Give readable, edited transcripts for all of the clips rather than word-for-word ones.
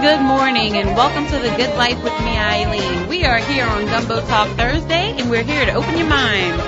good morning, and welcome to The Good Life with me, Eileen. We are here on Gumbo Talk Thursday, and we're here to open your mind.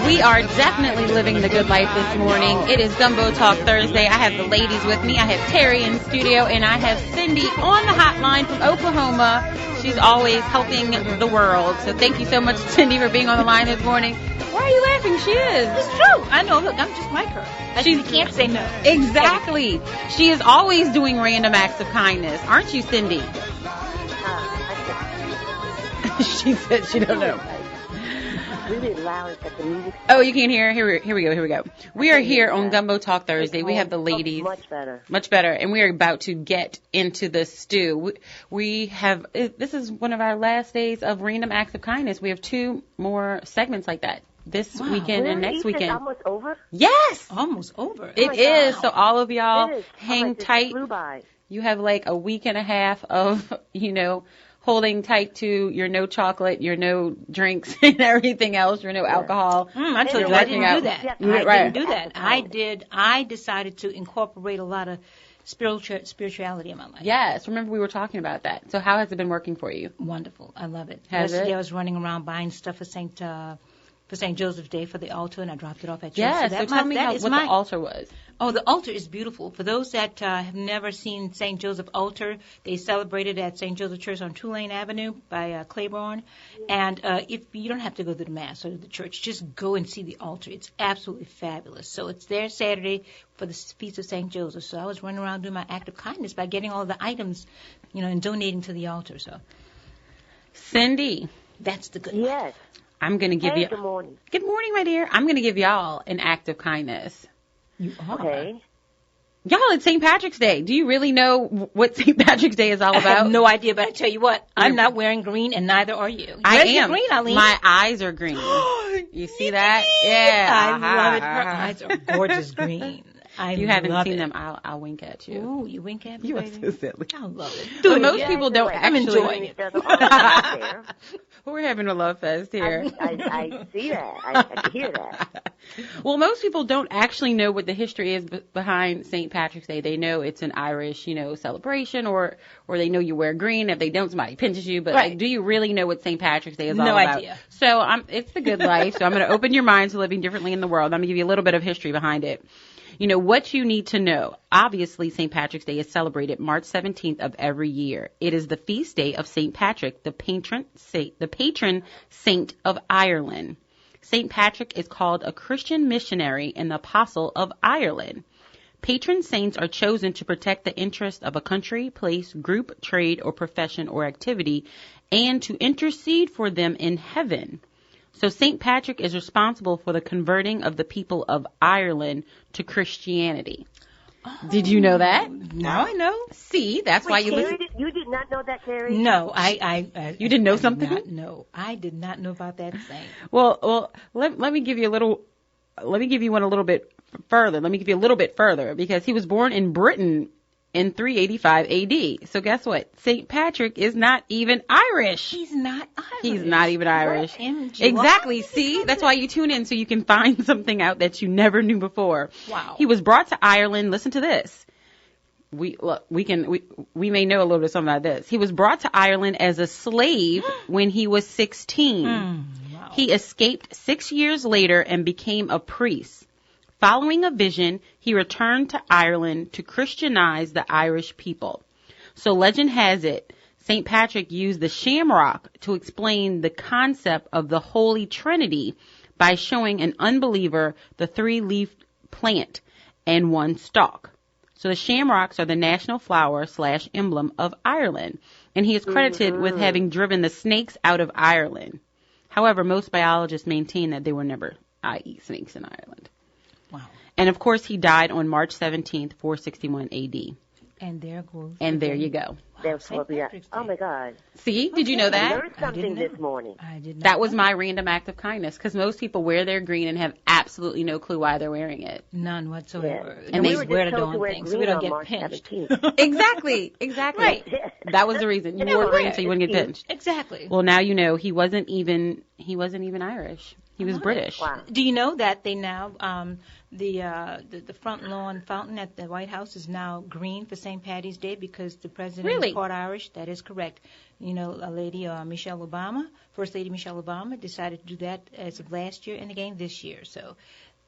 We are definitely living the good life this morning. It is Gumbo Talk Thursday. I have the ladies with me. I have Terry in studio, and I have Cindy on the hotline from Oklahoma. She's always helping the world. So thank you so much, Cindy, for being on the line this morning. Why are you laughing? She is. It's true. I know. Look, I'm just like her. She can't say no. Exactly. She is always doing random acts of kindness. Aren't you, Cindy? She said she don't know. Really loud at the music. Oh, you can't hear? Here we go. We are here on Gumbo Talk Thursday. We have the ladies. Much better. And we are about to get into the stew. This is one of our last days of random acts of kindness. We have 2 more segments like that this weekend and next weekend. Almost over? Yes. Almost over. It is. So all of y'all hang tight. Flew by. You have like a week and a half of, holding tight to your no chocolate, your no drinks, and everything else, your no alcohol. I told you I didn't do that. Right. I didn't do that. I decided to incorporate a lot of spirituality in my life. Yes. Remember we were talking about that. So how has it been working for you? Wonderful. I love it. Yesterday I was running around buying stuff for St. Joseph's Day for the altar, and I dropped it off at church. Yes. So tell me what the altar was. Oh, the altar is beautiful. For those that have never seen St. Joseph altar, they celebrate it at St. Joseph Church on Tulane Avenue by Claiborne. And if you don't have to go to the Mass or to the church, just go and see the altar. It's absolutely fabulous. So it's there Saturday for the Feast of St. Joseph. So I was running around doing my act of kindness by getting all the items, and donating to the altar. So, Cindy. That's the good Yes. I'm going to give you. Good morning. Good morning, my dear. I'm going to give y'all an act of kindness. You are. Okay. Y'all, it's St. Patrick's Day. Do you really know what St. Patrick's Day is all about? I have no idea, but I tell you what, I'm not wearing green, and neither are you. I Where's am. Your green, Eileen? My eyes are green. You see that? Yeah. I love it. Her eyes are gorgeous green. You haven't seen them. I'll wink at you. Ooh, you wink at me, You are baby? so silly. I love it. But most people don't I'm actually. enjoying it. We're having a love fest here. I see that. I hear that. Well, most people don't actually know what the history is behind St. Patrick's Day. They know it's an Irish, celebration, or they know you wear green. If they don't, somebody pinches you. But right. Do you really know what St. Patrick's Day is all about? No idea. So it's the good life. So I'm going to open your mind to living differently in the world. I'm going to give you a little bit of history behind it. What you need to know. Obviously, St. Patrick's Day is celebrated March 17th of every year. It is the feast day of St. Patrick, the patron saint of Ireland. St. Patrick is called a Christian missionary and the apostle of Ireland. Patron saints are chosen to protect the interests of a country, place, group, trade, or profession or activity, and to intercede for them in heaven. So St. Patrick is responsible for the converting of the people of Ireland to Christianity. Oh, did you know that? Now I know. See, that's why you listen. You did not know that, Carrie? No, I you didn't know something? No, I did not know about that saint. Well, let me give you one a little bit further. Let me give you a little bit further because he was born in Britain in 385 AD. So guess what? St. Patrick is not even Irish. He's not Irish. He's not even Irish. Exactly. See, that's why you tune in so you can find something out that you never knew before. Wow. He was brought to Ireland. Listen to this. We may know a little bit something about this. He was brought to Ireland as a slave when he was 16. Wow. He escaped 6 years later and became a priest. Following a vision, he returned to Ireland to Christianize the Irish people. So legend has it, St. Patrick used the shamrock to explain the concept of the Holy Trinity by showing an unbeliever the 3-leafed plant and 1 stalk. So the shamrocks are the national flower / emblem of Ireland, and he is credited with having driven the snakes out of Ireland. However, most biologists maintain that they were never snakes in Ireland. Wow. And of course, he died on March 17th, 461 AD. And there goes. And there you go. That's St. what we are. Patrick's Day. Oh, my God. See, did you know I that? learned something this morning. I did not. That was my random act of kindness, because most people wear their green and have absolutely no clue why they're wearing it. None whatsoever. Yeah. And we they just were wear just the told to darn wear thing so green we don't on get March pinched. 17th. Exactly. Right. That was the reason. You wore green so you wouldn't get pinched. Exactly. Well, now you know he wasn't even Irish. He was British. Wow. Do you know that they now the front lawn fountain at the White House is now green for St. Patty's Day because the president Really? is part Irish? That is correct. You know, a lady, Michelle Obama, First Lady Michelle Obama, decided to do that as of last year and again this year. So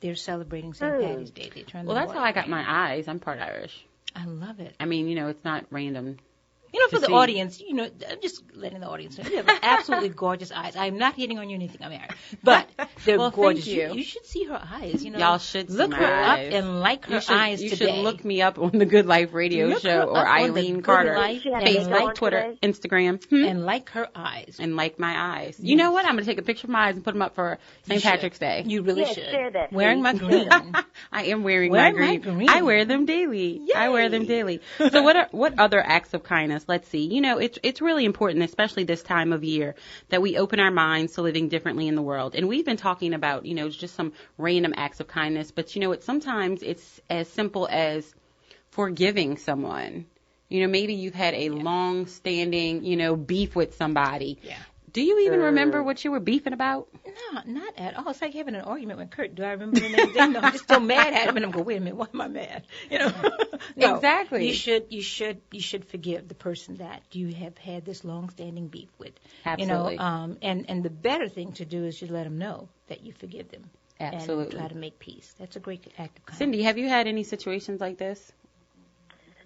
they're celebrating St. Patty's Day. They turned Well, the that's how water I got green. my eyes. I'm part Irish. I love it. I mean, it's not random. You know, for to the see. audience, I'm just letting the audience know, you have absolutely gorgeous eyes. I'm not hitting on you anything, I'm married. But they're Well, gorgeous. thank you. You should see her eyes. Y'all should see look my her eyes. up and like her You should, eyes you today. should look me up on the Good Life Radio Look Show her or up on the Eileen Good Carter. Life She had and makeup Facebook, on Twitter, today? Instagram. and like her eyes. And like my eyes. You know what? I'm going to take a picture of my eyes and put them up for St. should. Patrick's Day. You really Yeah, should. share that, Wearing please. my green. I am wearing Wearing my my green. green. I wear them daily. I wear them daily. So what other acts of kindness? Let's see. It's really important, especially this time of year, that we open our minds to living differently in the world. And we've been talking about, just some random acts of kindness, but sometimes it's as simple as forgiving someone. Maybe you've had a long-standing, beef with somebody. Yeah. Do you even remember what you were beefing about? No, not at all. It's like having an argument with Kurt. Do I remember the next day? No, I'm just still mad at him, and I'm going, wait a minute, why am I mad? No, Exactly. You should forgive the person that you have had this long-standing beef with. Absolutely. And the better thing to do is just let them know that you forgive them. Absolutely. And try to make peace. That's a great act of kindness. Cindy, have you had any situations like this?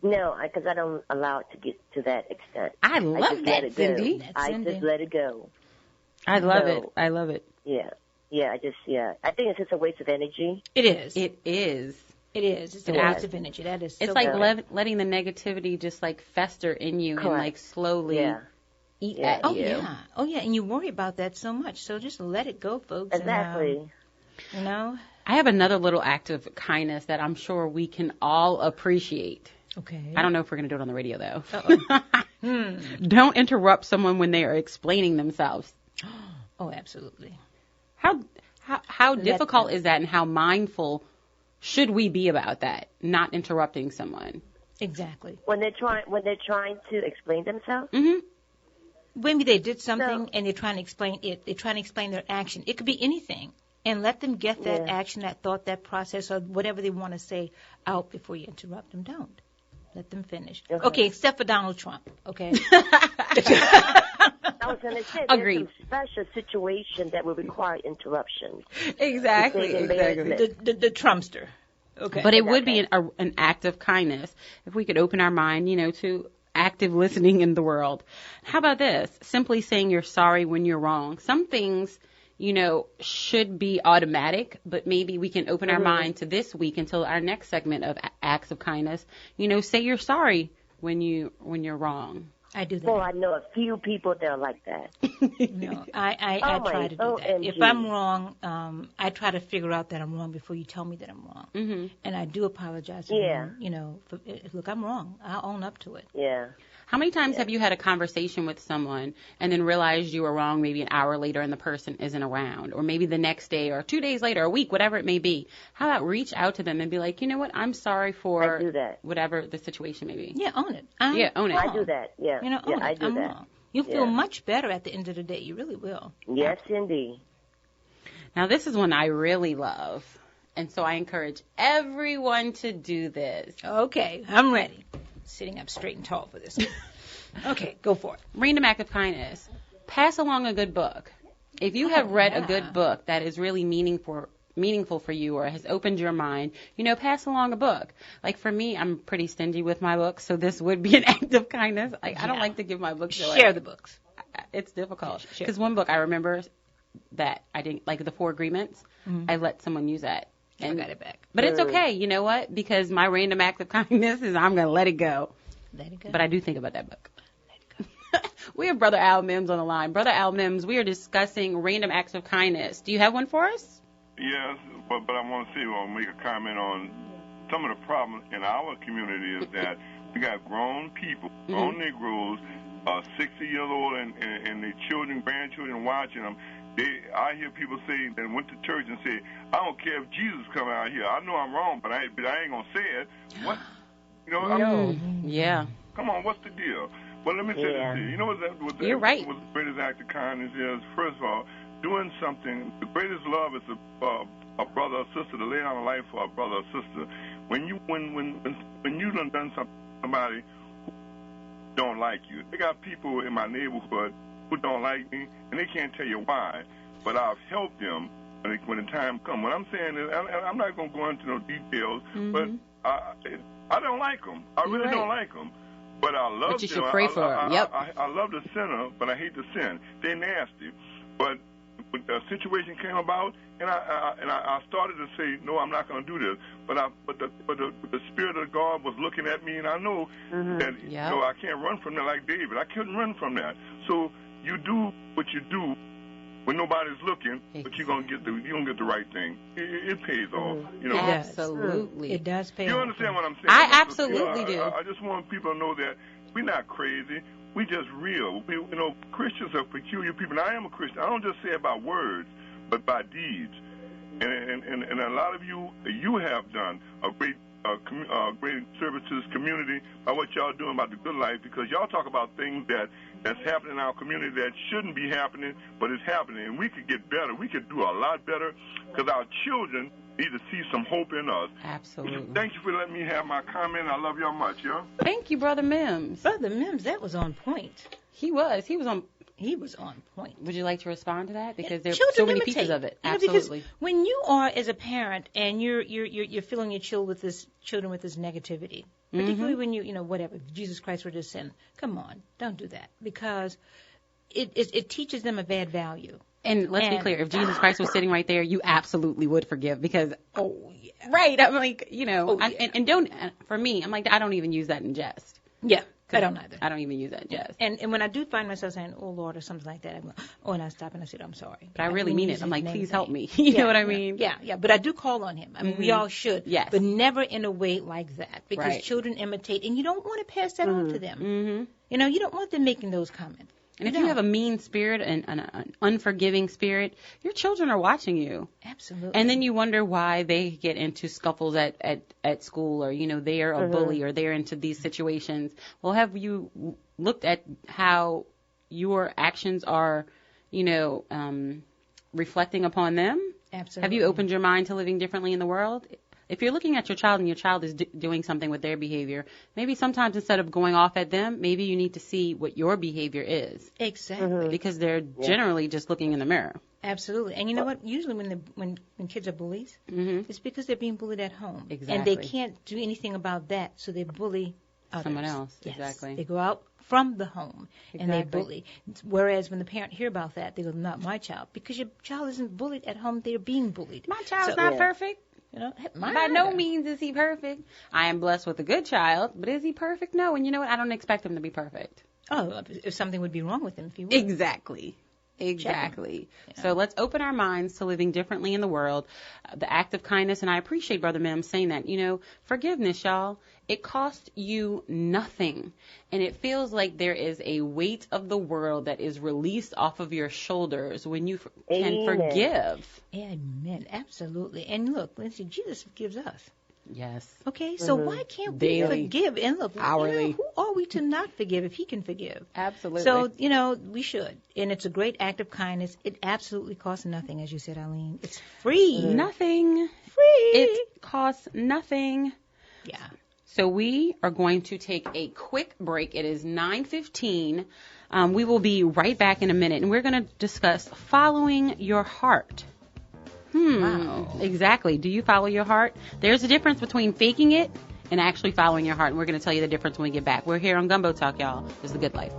No, because I don't allow it to get to that extent. I I love just let that, it go. Cindy. That's I Cindy. just let it go. I love So- it. I love it. Yeah. I think it's just a waste of energy. It is. It is. It is. It's a Yeah. waste of energy. That is. It's so like good. letting the negativity just fester in you and Correct. slowly Yeah. eat Yeah. at Oh you. yeah. Oh yeah. And you worry about that so much. So just let it go, folks. Exactly. And, I have another little act of kindness that I'm sure we can all appreciate. Okay. I don't know if we're going to do it on the radio though. Hmm. Don't interrupt someone when they are explaining themselves. Oh, absolutely. How Let difficult them. is that, and how mindful should we be about that? Not interrupting someone. Exactly. When they're trying to explain themselves. Mm-hmm. Maybe they did something So- and they're trying to explain it. They're trying to explain their action. It could be anything. And let them get that Yeah. action, that thought, that process, or whatever they want to say out before you interrupt them. Don't. Let them finish. Okay, except for Donald Trump. Okay. I was going to say, Agreed. there's some special situations that would require interruptions. Exactly. the Trumpster. Okay. But it would be an act of kindness if we could open our mind, to active listening in the world. How about this? Simply saying you're sorry when you're wrong. Some things, should be automatic, but maybe we can open our mind to this week until our next segment of acts of kindness. Say you're sorry when you're wrong. I do that. Well, I know a few people that are like that. No, I Oh, try my to do that. OMG. If I'm wrong, I try to figure out that I'm wrong before you tell me that I'm wrong. Mm-hmm. And I do apologize to Yeah. them, look, I'm wrong. I'll own up to it. Yeah. How many times have you had a conversation with someone and then realized you were wrong maybe an hour later and the person isn't around, or maybe the next day or 2 days later, a week, whatever it may be? How about reach out to them and be like, you know what, I'm sorry for I do that. whatever the situation may be. Yeah, own it. Own it. I do that. Yeah. Own yeah, it. I do I'm that. wrong. You'll feel Yeah. much better at the end of the day. You really will. Yes, indeed. Now, this is one I really love, and so I encourage everyone to do this. Okay, I'm ready. Sitting up straight and tall for this. Okay, go for it. Random act of kindness. Pass along a good book. If you have read a good book that is really meaningful for you or has opened your mind, pass along a book. Like for me, I'm pretty stingy with my books, so this would be an act of kindness. I don't like to give my books away. Share the books. It's difficult. Share. Because one book I remember that I didn't, like the 4 Agreements, I let someone use that. I got it back. But it's okay. You know what? Because my random act of kindness is I'm going to let it go. Let it go. But I do think about that book. We have Brother Al Mims on the line. Brother Al Mims, we are discussing random acts of kindness. Do you have one for us? Yes, but I want to make a comment on some of the problems in our community is that We got grown people, grown Negroes, 60 years old, and their children, grandchildren watching them. I hear people say that went to church and say, I don't care if Jesus come out here. I know I'm wrong, but I ain't gonna say it. What? You know? Yeah. Come on, what's the deal? Well, let me say this to you. You know what You're right. What the greatest act of kindness is? First of all, doing something. The greatest love is a brother or sister to lay down a life for a brother or sister. When you done something to somebody who don't like you, they got people in my neighborhood who don't like me, and they can't tell you why. But I've helped them when the time comes. What I'm saying is, I'm not going to go into no details, but I don't like them. I really don't like them. But I love them. But you should pray for them. Yep. I love the sinner, but I hate the sin. They're nasty. But when the situation came about, and I started to say, no, I'm not going to do this. But the Spirit of God was looking at me, and I know that I can't run from that like David. I couldn't run from that. So you do what you do when nobody's looking, but you're gonna get the right thing. It pays off, you know. Absolutely, it does pay off. You understand what I'm saying? I absolutely do. I just want people to know that we're not crazy. We just real. Christians are peculiar people. And I am a Christian. I don't just say it by words, but by deeds. And a lot of you have done a great service to this community by what y'all doing about the good life, because y'all talk about things that's happening in our community that shouldn't be happening, but it's happening, and we could get better. We could do a lot better, because our children need to see some hope in us. Absolutely. Thank you for letting me have my comment. I love y'all much, yeah? Thank you, Brother Mims. Brother Mims, that was on point. He was on point. Would you like to respond to that? Because there's so many pieces of it. Absolutely. Because when you are, as a parent, and you're filling your children with this negativity, particularly when whatever, if Jesus Christ were to sin, come on, don't do that, because it teaches them a bad value. And let's be clear, if Jesus Christ was sitting right there, you absolutely would forgive, because right, I'm like, and don't, for me, I'm like, I don't even use that in jest. Yeah. I don't either. I don't even use that in jest. And when I do find myself saying, oh, Lord, or something like that, I go, and I stop and I say, I'm sorry. But I really mean it. I'm like, please help me. You know what I mean? Yeah. But I do call on him. I mean, we all should. Yes. But never in a way like that, because children imitate, and you don't want to pass that on to them. Mm-hmm. You don't want them making those comments. And if you have a mean spirit and an unforgiving spirit, your children are watching you. Absolutely. And then you wonder why they get into scuffles at school, or, they are a bully, or they're into these situations. Well, have you looked at how your actions are, reflecting upon them? Absolutely. Have you opened your mind to living differently in the world? If you're looking at your child and your child is doing something with their behavior, maybe sometimes instead of going off at them, maybe you need to see what your behavior is. Exactly. Because they're generally just looking in the mirror. Absolutely. And you know what? Usually when kids are bullies, it's because they're being bullied at home. Exactly. And they can't do anything about that, so they bully others. Someone else. Yes. Exactly. They go out from the home and they bully. Whereas when the parent hear about that, they go, not my child. Because your child isn't bullied at home, they're being bullied. My child's not perfect. By no means is he perfect. I am blessed with a good child, but is he perfect? No. And you know what? I don't expect him to be perfect. Oh, if something would be wrong with him, if he would. Exactly. So let's open our minds to living differently in the world. The act of kindness, and I appreciate Brother Mims saying that. Forgiveness, y'all, it costs you nothing. And it feels like there is a weight of the world that is released off of your shoulders when you can forgive. Amen. Absolutely. And look, Lindsay, Jesus forgives us. Yes. Okay, so why can't we forgive? And look, hourly. Who are we to not forgive if he can forgive? Absolutely. So, we should. And it's a great act of kindness. It absolutely costs nothing, as you said, Eileen. It's free. Nothing. Free. It costs nothing. Yeah. So we are going to take a quick break. It is 9:15. We will be right back in a minute, and we're going to discuss following your heart. Wow. Exactly. Do you follow your heart? There's a difference between faking it and actually following your heart, and we're going to tell you the difference when we get back. We're here on Gumbo Talk, y'all. This is The Good Life.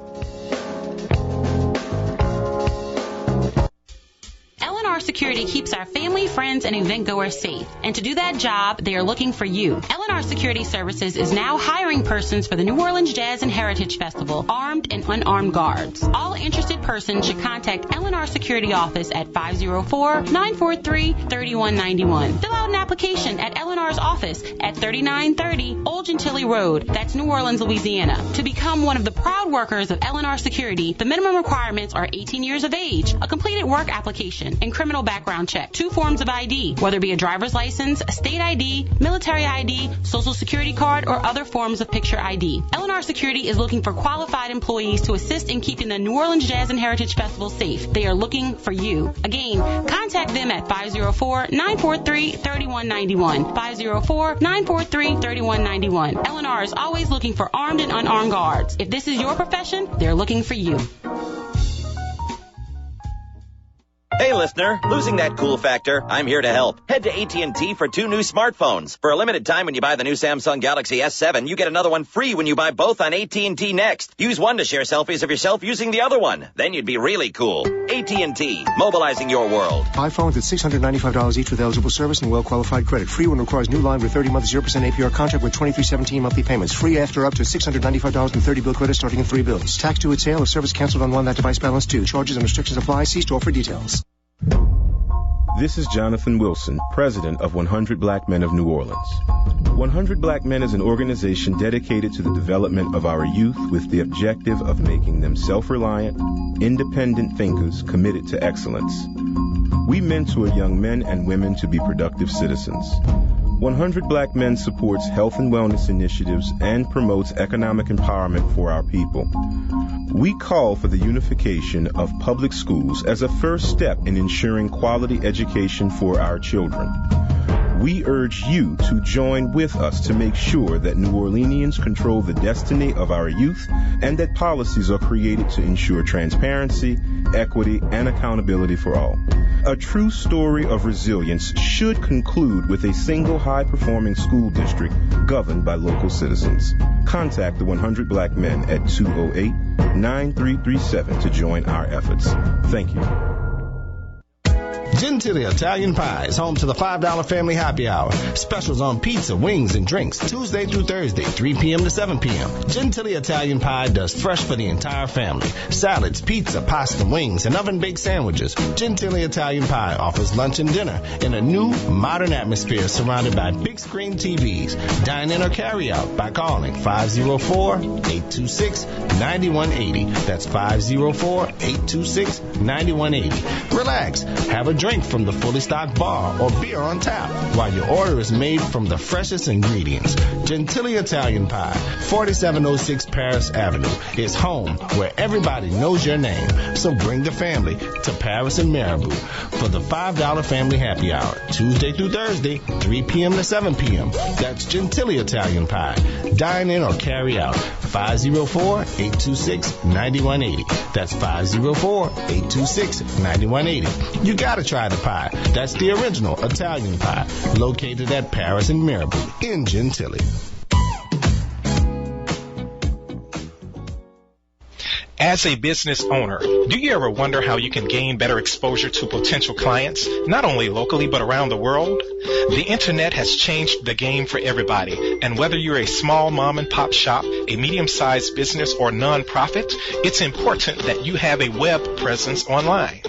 Security keeps our family, friends, and event goers safe. And to do that job, they are looking for you. L&R Security Services is now hiring persons for the New Orleans Jazz and Heritage Festival, armed and unarmed guards. All interested persons should contact L&R Security Office at 504-943-3191. Fill out an application at L&R's office at 3930 Old Gentilly Road. That's New Orleans, Louisiana. To become one of the proud workers of L&R Security, the minimum requirements are 18 years of age, a completed work application, and criminal background check. 2 forms of ID, whether it be a driver's license, a state ID, military ID, social security card, or other forms of picture ID. L&R Security is looking for qualified employees to assist in keeping the New Orleans Jazz and Heritage Festival safe. They are looking for you. Again, contact them at 504-943-3191. 504-943-3191. L&R is always looking for armed and unarmed guards. If this is your profession, they're looking for you. Hey, listener, losing that cool factor? I'm here to help. Head to AT&T for 2 new smartphones. For a limited time when you buy the new Samsung Galaxy S7, you get another one free when you buy both on AT&T Next. Use one to share selfies of yourself using the other one. Then you'd be really cool. AT&T, mobilizing your world. iPhones at $695 each with eligible service and well-qualified credit. Free when requires new line with 30-month 0% APR contract with 2317 monthly payments. Free after up to $695 and 30 bill credit starting in 3 bills. Tax due at sale if service canceled on one that device balance due. Charges and restrictions apply. See store for details. This is Jonathan Wilson, president of 100 Black Men of New Orleans. 100 Black Men is an organization dedicated to the development of our youth with the objective of making them self-reliant, independent thinkers committed to excellence. We mentor young men and women to be productive citizens. 100 Black Men supports health and wellness initiatives and promotes economic empowerment for our people. We call for the unification of public schools as a first step in ensuring quality education for our children. We urge you to join with us to make sure that New Orleanians control the destiny of our youth and that policies are created to ensure transparency, equity, and accountability for all. A true story of resilience should conclude with a single high-performing school district governed by local citizens. Contact the 100 Black Men at 208-9337 to join our efforts. Thank you. Gentili Italian Pie is home to the $5 Family Happy Hour. Specials on pizza, wings, and drinks, Tuesday through Thursday, 3 p.m. to 7 p.m. Gentili Italian Pie does fresh for the entire family. Salads, pizza, pasta, wings, and oven-baked sandwiches. Gentili Italian Pie offers lunch and dinner in a new, modern atmosphere surrounded by big screen TVs. Dine in or carry out by calling 504-826-9180. That's 504-826-9180. Relax. Have a drink from the fully stocked bar or beer on tap while your order is made from the freshest ingredients. Gentili Italian Pie, 4706 Paris Avenue, is home where everybody knows your name. So bring the family to Paris and Marabout for the $5 Family Happy Hour, Tuesday through Thursday, 3 p.m. to 7 p.m. That's Gentili Italian Pie. Dine in or carry out. 504-826-9180. That's 504-826-9180. You gotta try the pie. That's the original Italian pie, located at Paris and Marabout in Gentilly. As a business owner, do you ever wonder how you can gain better exposure to potential clients, not only locally but around the world? The internet has changed the game for everybody, and whether you're a small mom and pop shop, a medium-sized business, or nonprofit, it's important that you have a web presence online.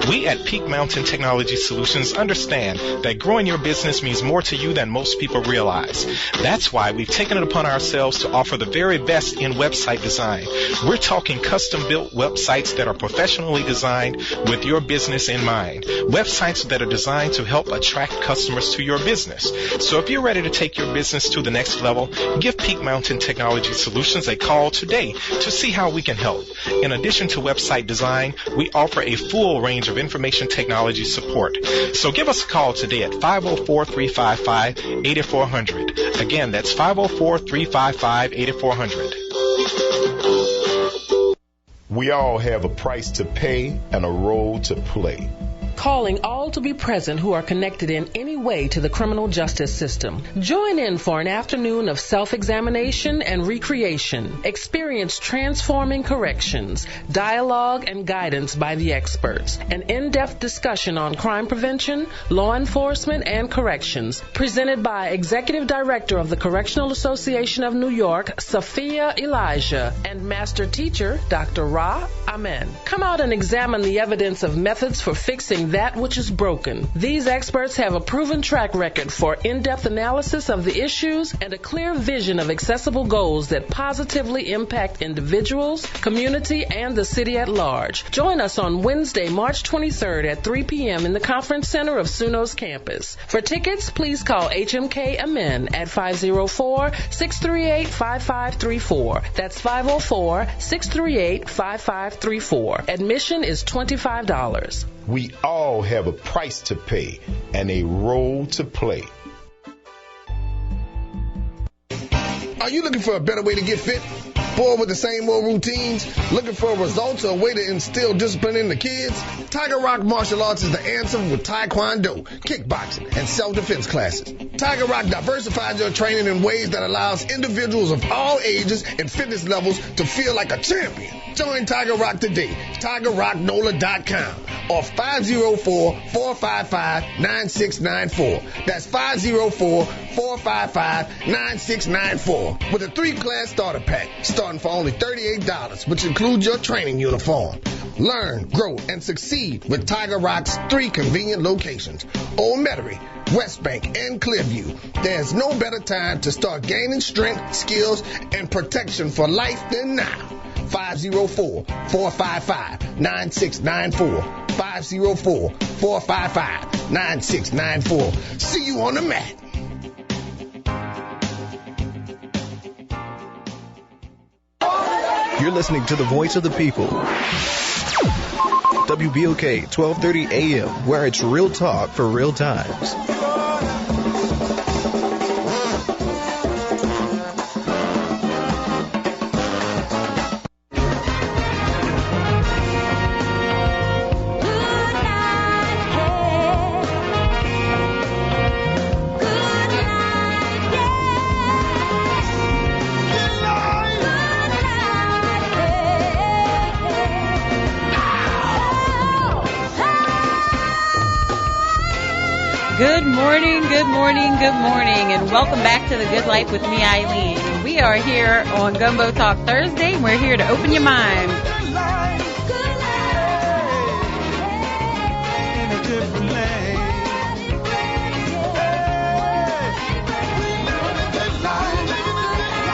We at Peak Mountain Technology Solutions understand that growing your business means more to you than most people realize. That's why we've taken it upon ourselves to offer the very best in website design. We're talking custom-built websites that are professionally designed with your business in mind. Websites that are designed to help attract customers to your business. So if you're ready to take your business to the next level, give Peak Mountain Technology Solutions a call today to see how we can help. In addition to website design, we offer a full range of information technology support. So give us a call today at 504-355-8400. Again, that's 504-355-8400. We all have a price to pay and a role to play. calling all to be present who are connected in any way to the criminal justice system. Join in for an afternoon of self-examination and recreation. Experience transforming corrections, dialogue and guidance by the experts, an in-depth discussion on crime prevention, law enforcement, and corrections, presented by Executive Director of the Correctional Association of New York, Sophia Elijah, and Master Teacher, Dr. Ra Amen. Come out and examine the evidence of methods for fixing that which is broken. These experts have a proven track record for in-depth analysis of the issues and a clear vision of accessible goals that positively impact individuals, community, and the city at large. Join us on Wednesday, March 23rd at 3 p.m. in the Conference Center of SUNO's campus. For tickets, please call HMK Amen at 504-638-5534. That's 504-638-5534. Admission is $25. We all have a price to pay and a role to play. Are you looking for a better way to get fit? Bored with the same old routines? Looking for results or a way to instill discipline in the kids? Tiger Rock Martial Arts is the answer with Taekwondo, kickboxing, and self-defense classes. Tiger Rock diversifies your training in ways that allows individuals of all ages and fitness levels to feel like a champion. Join Tiger Rock today. TigerRockNola.com or 504-455-9694. That's 504-455-9694 with a 3-class starter pack starting for only $38, which includes your training uniform. Learn, grow, and succeed with Tiger Rock's 3 convenient locations: Old Metairie, West Bank, and Clearview. There's no better time to start gaining strength, skills, and protection for life than now. 504-455-9694. 504-455-9694. See you on the mat. You're listening to the voice of the people. WBOK 1230 AM, where it's real talk for real times. Good morning, and welcome back to The Good Life with me, Eileen. We are here on Gumbo Talk Thursday, and we're here to open your mind.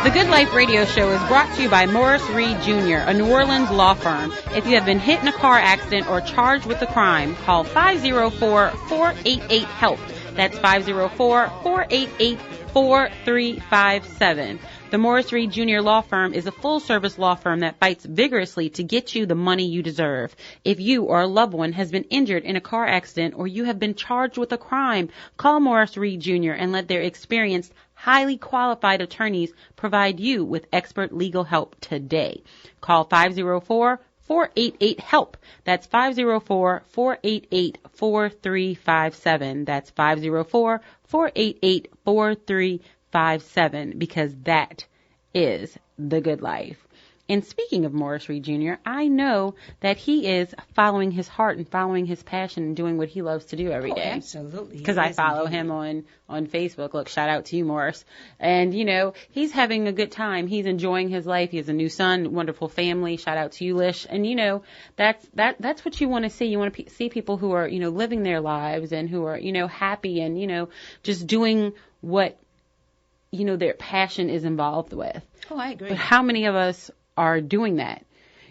The Good Life radio show is brought to you by Morris Reed Jr., a New Orleans law firm. If you have been hit in a car accident or charged with a crime, call 504-488-HELP. That's 504-488-4357. The Morris Reed Jr. Law Firm is a full-service law firm that fights vigorously to get you the money you deserve. If you or a loved one has been injured in a car accident or you have been charged with a crime, call Morris Reed Jr. and let their experienced, highly qualified attorneys provide you with expert legal help today. Call 504-488-HELP. That's 504-488-4357. That's 504-488-4357, because that is the good life. And speaking of Morris Reed Jr., I know that he is following his heart and following his passion and doing what he loves to do every day. Absolutely. Because I follow him on Facebook. Look, shout out to you, Morris. And, you know, he's having a good time. He's enjoying his life. He has a new son, wonderful family. Shout out to you, Lish. And, you know, that's what you want to see. You want to see people who are, you know, living their lives and who are, you know, happy and, you know, just doing what, you know, their passion is involved with. Oh, I agree. But how many of us are doing that?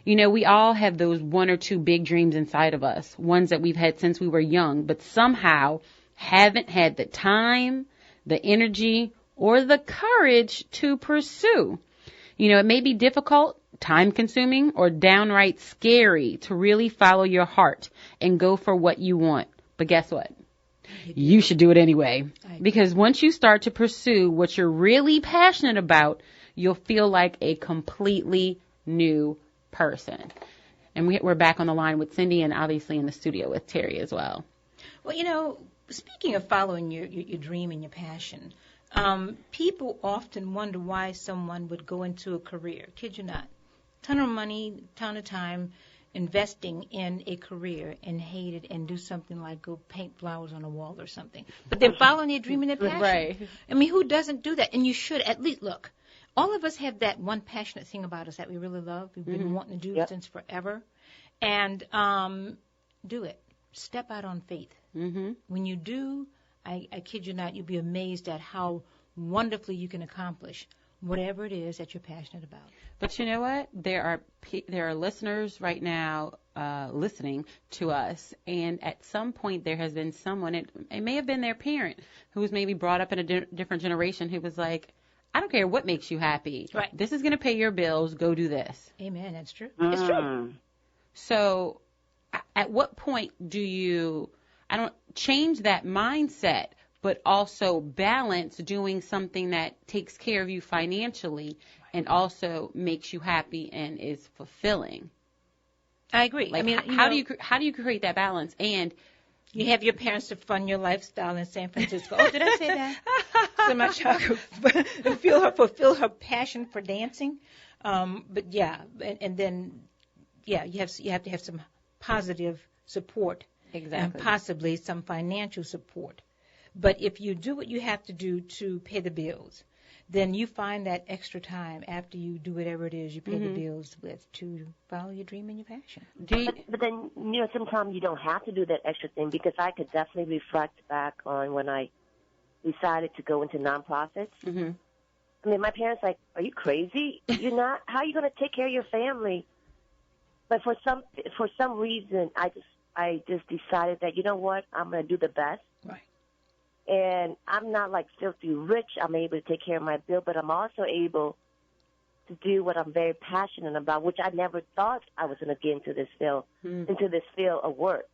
You know, we all have those 1 or 2 big dreams inside of us, ones that we've had since we were young, but somehow haven't had the time, the energy, or the courage to pursue. You know, it may be difficult, time-consuming, or downright scary to really follow your heart and go for what you want. But guess what? You should do it anyway. Because once you start to pursue what you're really passionate about, you'll feel like a completely new person. And we're back on the line with Cindy and obviously in the studio with Terry as well. Well, speaking of following your dream and your passion, people often wonder why someone would go into a career. Kid you not. Ton of money, ton of time investing in a career and hate it and do something like go paint flowers on a wall or something. But they're following their dream and their passion. Right. I mean, who doesn't do that? And you should at least look. All of us have that one passionate thing about us that we really love. We've been wanting to do since forever. And do it. Step out on faith. Mm-hmm. When you do, I kid you not, you'll be amazed at how wonderfully you can accomplish whatever it is that you're passionate about. But you know what? There are listeners right now listening to us, and at some point there has been someone, it may have been their parent, who was maybe brought up in a different generation, who was like, I don't care what makes you happy. Right. This is going to pay your bills. Go do this. Amen. That's true. It's true. So at what point do you, change that mindset, but also balance doing something that takes care of you financially and also makes you happy and is fulfilling? I agree. Like, I mean, how do you create that balance? And you have your parents to fund your lifestyle in San Francisco. Oh, did I say that? So my child could fulfill her passion for dancing. But yeah, and then yeah, you have to have some positive support. Exactly. And possibly some financial support. But if you do what you have to do to pay the bills, then you find that extra time after you do whatever it is you pay the bills with to follow your dream and your passion. But then, sometimes you don't have to do that extra thing, because I could definitely reflect back on when I decided to go into nonprofits. Mm-hmm. I mean, my parents like, are you crazy? You're not. How are you going to take care of your family? But for some reason, I just decided that, you know what, I'm going to do the best. Right. And I'm not like filthy rich. I'm able to take care of my bill, but I'm also able to do what I'm very passionate about, which I never thought I was going to get into this field of work.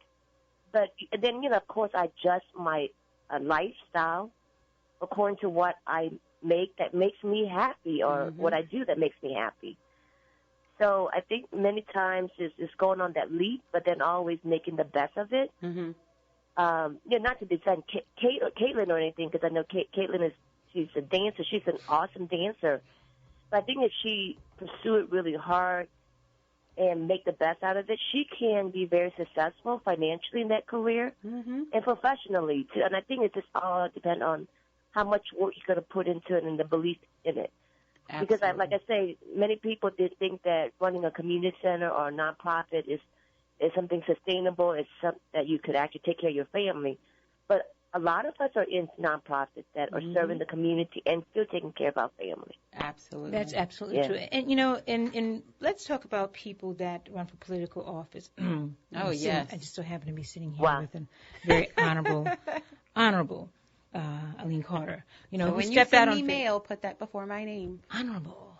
But then, of course, I adjust my lifestyle according to what I make that makes me happy, or what I do that makes me happy. So I think many times it's going on that leap, but then always making the best of it. Mm-hmm. Not to defend Caitlin or anything, because I know Caitlin she's a dancer. She's an awesome dancer. But I think if she pursue it really hard and make the best out of it, she can be very successful financially in that career and professionally too. And I think it just all depends on how much work you're going to put into it and the belief in it. Absolutely. Because, like I say, many people did think that running a community center or a nonprofit is something sustainable. It's something that you could actually take care of your family. But a lot of us are in nonprofits that are serving the community and still taking care of our family. Absolutely. That's absolutely true. And, and let's talk about people that run for political office. Oh, yes. I just so happen to be sitting here with a very honorable Aline Carter. So when you send me mail, put that before my name. Honorable.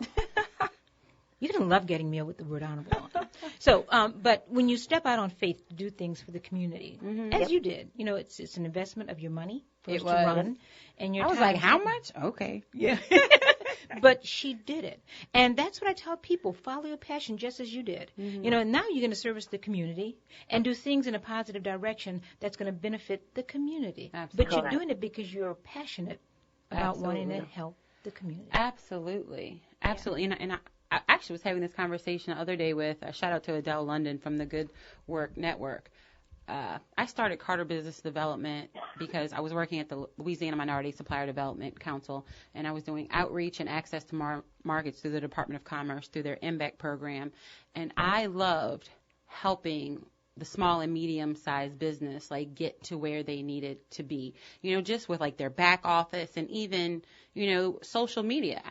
You're going to love getting mail with the word honorable on it. So, but when you step out on faith to do things for the community, as you did, it's an investment of your money first to run. And your I was time. like, how much? Okay. Yeah. But she did it. And that's what I tell people. Follow your passion just as you did. And now you're going to service the community and do things in a positive direction that's going to benefit the community. Absolutely. But you're doing it because you're passionate about wanting to help the community. Absolutely. Absolutely. And I actually was having this conversation the other day with, shout out to Adele London from the Good Work Network. I started Carter Business Development because I was working at the Louisiana Minority Supplier Development Council, and I was doing outreach and access to markets through the Department of Commerce through their MBEC program. And I loved helping the small and medium-sized business, like, get to where they needed to be, just with, like, their back office and even, social media.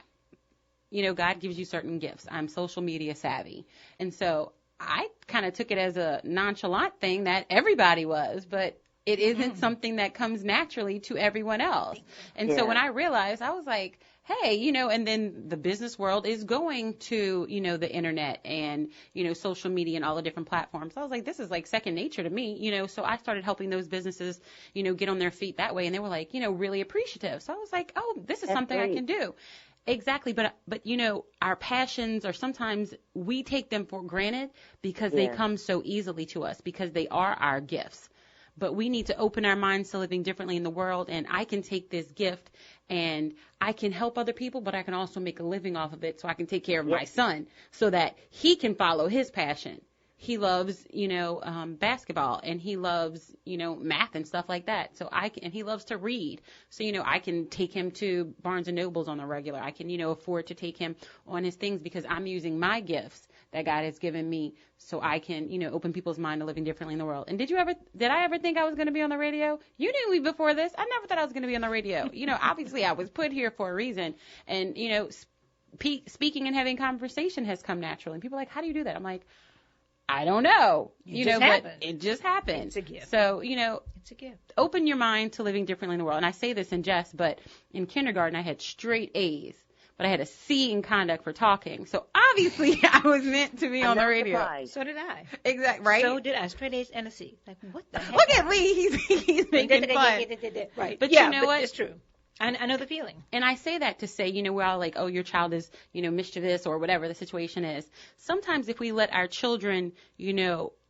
God gives you certain gifts. I'm social media savvy. And so I kind of took it as a nonchalant thing that everybody was, but it isn't something that comes naturally to everyone else. And so when I realized, I was like, hey, and then the business world is going to, the internet and, social media and all the different platforms. So I was like, this is like second nature to me, so I started helping those businesses, get on their feet that way. And they were like, really appreciative. So I was like, oh, this is something I can do. Exactly, but our passions are sometimes we take them for granted because they come so easily to us because they are our gifts. But we need to open our minds to living differently in the world, and I can take this gift and I can help other people, but I can also make a living off of it so I can take care of my son so that he can follow his passion. He loves, basketball, and he loves, math and stuff like that. So and he loves to read. So, I can take him to Barnes and Nobles on the regular. I can, afford to take him on his things because I'm using my gifts that God has given me so I can, open people's mind to living differently in the world. And did I ever think I was going to be on the radio? You knew me before this. I never thought I was going to be on the radio. Obviously I was put here for a reason. And, speaking and having conversation has come naturally. And people are like, how do you do that? I'm like, I don't know, but it just happened. It's a gift. So, it's a gift. Open your mind to living differently in the world. And I say this in jest, but in kindergarten I had straight A's, but I had a C in conduct for talking. So obviously I was meant to be on the radio. Surprised. So did I. Exactly, right? So did I. Straight A's and a C. Like, what the heck? Look at Lee. He's making fun. Right. But you know what? It's true. I know the feeling. And I say that to say, we're all like, oh, your child is, mischievous or whatever the situation is. Sometimes if we let our children,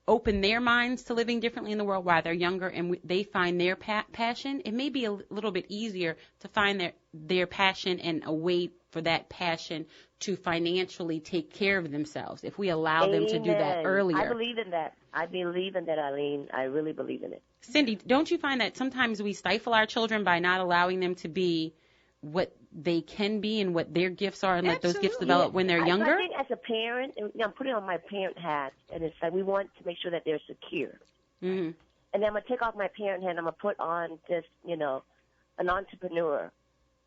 open their minds to living differently in the world while they're younger and they find their passion, it may be a little bit easier to find their passion and a way for that passion to financially take care of themselves if we allow them to do that earlier. I believe in that. I believe in that, Eileen. I really believe in it. Cindy, don't you find that sometimes we stifle our children by not allowing them to be what they can be and what their gifts are and let those gifts develop when they're younger? I think as a parent, I'm putting on my parent hat, and it's like we want to make sure that they're secure. Mm-hmm. And then I'm going to take off my parent hat and I'm going to put on just, an entrepreneur,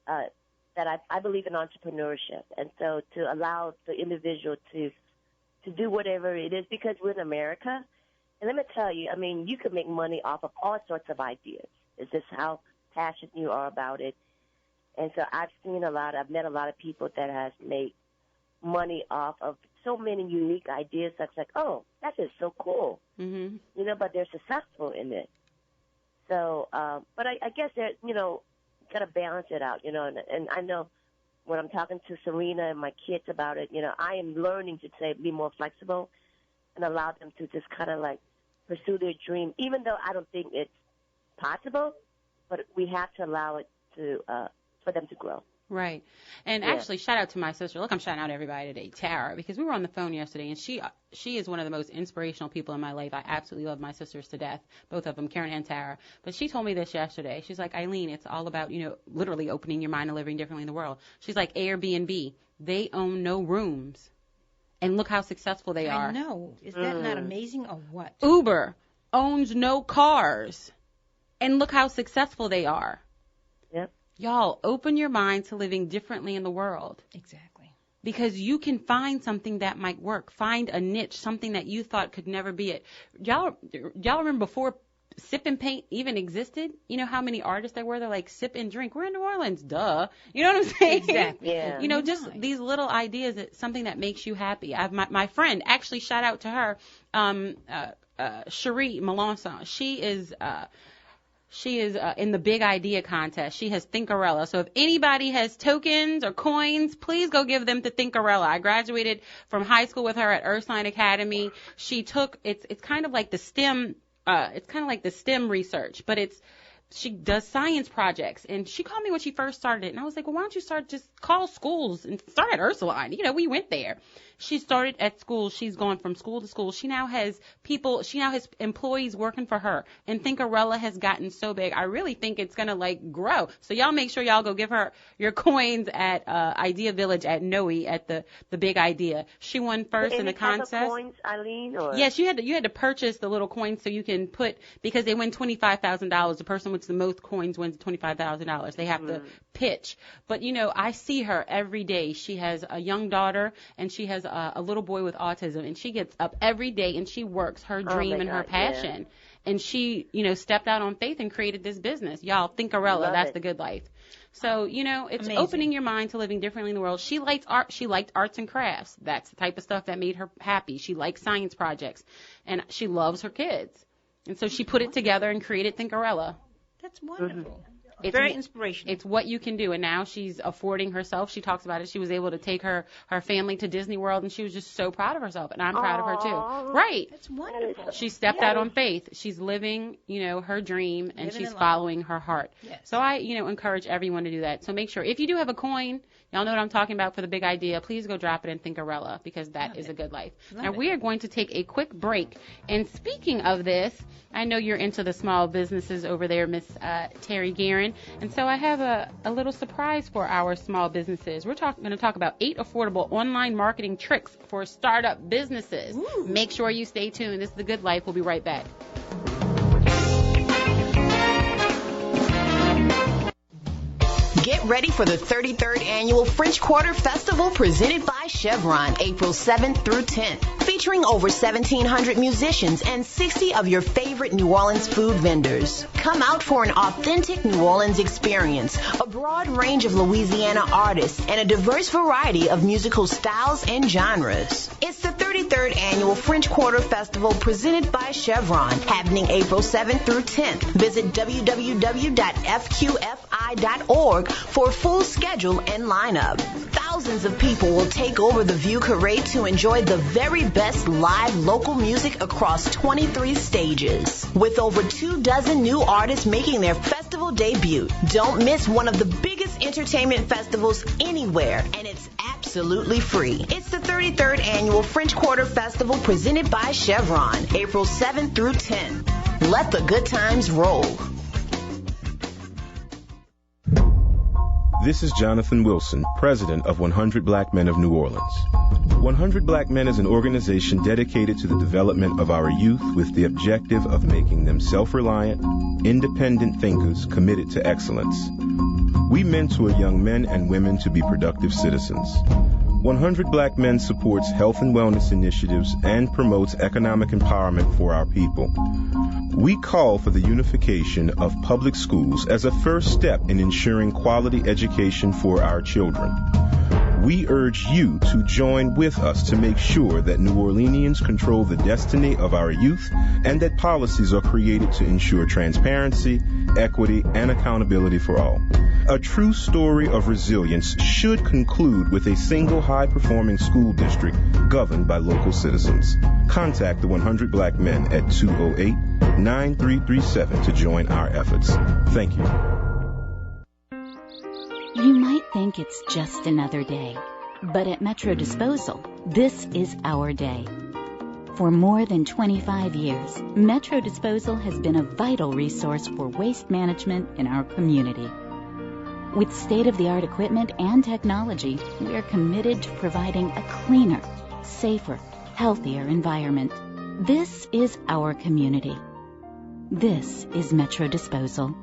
that I believe in entrepreneurship. And so to allow the individual to do whatever it is, because we're in America. And let me tell you, you can make money off of all sorts of ideas. It's just how passionate you are about it. And so I've met a lot of people that has made money off of so many unique ideas. That's like, oh, that is so cool. Mm-hmm. But they're successful in it. So, but I guess that, got to balance it out, and I know when I'm talking to Serena and my kids about it, I am learning to be more flexible and allow them to just kind of like pursue their dream, even though I don't think it's possible, but we have to allow it to, for them to grow. Right. And actually, shout out to my sister. Look, I'm shouting out everybody today, Tara, because we were on the phone yesterday, and she is one of the most inspirational people in my life. I absolutely love my sisters to death, both of them, Karen and Tara. But she told me this yesterday. She's like, Eileen, it's all about, literally opening your mind and living differently in the world. She's like, Airbnb, they own no rooms. And look how successful they are. I know. Is that not amazing or what? Uber owns no cars. And look how successful they are. Yep. Y'all, open your mind to living differently in the world. Exactly. Because you can find something that might work. Find a niche, something that you thought could never be it. Y'all remember before Sip and Paint even existed? You know how many artists there were? They're like, sip and drink. We're in New Orleans, duh. You know what I'm saying? Exactly. Yeah. Just these little ideas, something that makes you happy. I have my friend, actually, shout out to her, Cherie Melanson. She is in the Big Idea contest. She has Thinkarella. So if anybody has tokens or coins, please go give them to Thinkarella. I graduated from high school with her at Ursuline Academy. She took, it's kind of like the STEM, research, but she does science projects. And she called me when she first started it. And I was like, well, why don't you just call schools and start at Ursuline? We went there. She started at school. She's gone from school to school. She now has employees working for her. And Thinkarella has gotten so big. I really think it's going to grow. So y'all make sure y'all go give her your coins at Idea Village at Noe at the Big Idea. She won first in the contest. Any type of coins, Eileen? Or? Yes, you had to purchase the little coins so you can put, because they win $25,000. The person with the most coins wins $25,000. They have to pitch. But, I see her every day. She has a young daughter and she has a little boy with autism, and she gets up every day and she works her dream and her passion. Yeah. And she, stepped out on faith and created this business. Y'all, Thinkarella, that's the good life. So, it's amazing. Opening your mind to living differently in the world. She liked art. She liked arts and crafts. That's the type of stuff that made her happy. She liked science projects, and she loves her kids. And so she put it together and created Thinkarella. That's wonderful. It's very inspirational. It's what you can do. And now she's affording herself. She talks about it. She was able to take her family to Disney World, and she was just so proud of herself. And I'm proud of her too. Right. That's wonderful. She stepped out on faith. She's living, her dream, and she's following her heart. Yes. So I, encourage everyone to do that. So make sure, if you do have a coin, y'all know what I'm talking about for the big idea, please go drop it in Thinkarella, because that is a good life. Now we are going to take a quick break. And speaking of this, I know you're into the small businesses over there, Miss Terry Guerin. And so I have a little surprise for our small businesses. We're going to talk about 8 affordable online marketing tricks for startup businesses. Ooh. Make sure you stay tuned. This is The Good Life. We'll be right back. Get ready for the 33rd Annual French Quarter Festival presented by Chevron, April 7th through 10th. Featuring over 1,700 musicians and 60 of your favorite New Orleans food vendors. Come out for an authentic New Orleans experience, a broad range of Louisiana artists, and a diverse variety of musical styles and genres. It's the 33rd Annual French Quarter Festival presented by Chevron, happening April 7th through 10th. Visit www.fqfi.org for a full schedule and lineup. Thousands of people will take over the View Parade to enjoy the very best live local music across 23 stages. With over 24 new artists making their festival debut. Don't miss one of the biggest entertainment festivals anywhere, and it's absolutely free. It's the 33rd Annual French Quarter Festival presented by Chevron, April 7th through 10th. Let the good times roll. This is Jonathan Wilson, president of 100 Black Men of New Orleans. 100 Black Men is an organization dedicated to the development of our youth with the objective of making them self-reliant, independent thinkers committed to excellence. We mentor young men and women to be productive citizens. 100 Black Men supports health and wellness initiatives and promotes economic empowerment for our people. We call for the unification of public schools as a first step in ensuring quality education for our children. We urge you to join with us to make sure that New Orleanians control the destiny of our youth and that policies are created to ensure transparency, equity, and accountability for all. A true story of resilience should conclude with a single high-performing school district governed by local citizens. Contact the 100 Black Men at 208-9337 to join our efforts. Thank you. You might think it's just another day, but at Metro Disposal, this is our day. For more than 25 years, Metro Disposal has been a vital resource for waste management in our community. With state-of-the-art equipment and technology, we are committed to providing a cleaner, safer, healthier environment. This is our community. This is Metro Disposal.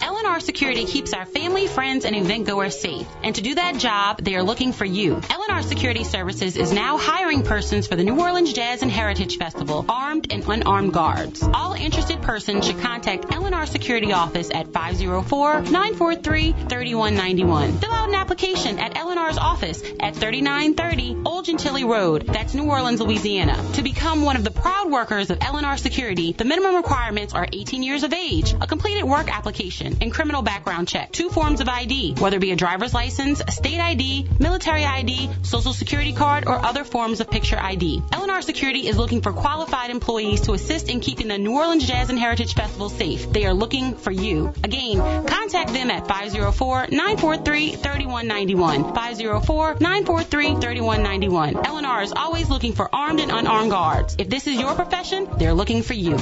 L&R Security keeps our family, friends, and event goers safe. And to do that job, they are looking for you. L&R Security Services is now hiring persons for the New Orleans Jazz and Heritage Festival, armed and unarmed guards. All interested persons should contact L&R Security Office at 504-943-3191. Fill out an application at L&R's office at 3930 Old Gentilly Road. That's New Orleans, Louisiana. To become one of the proud workers of L&R Security, the minimum requirements are 18 years of age, a completed work application, and criminal background check, 2 forms of ID, whether it be a driver's license, a state ID, military ID, social security card, or other forms of picture ID. L&R Security is looking for qualified employees to assist in keeping the New Orleans Jazz and Heritage Festival safe. They are looking for you. Again, contact them at 504-943-3191. 504-943-3191. L&R is always looking for armed and unarmed guards. If this is your profession, they're looking for you.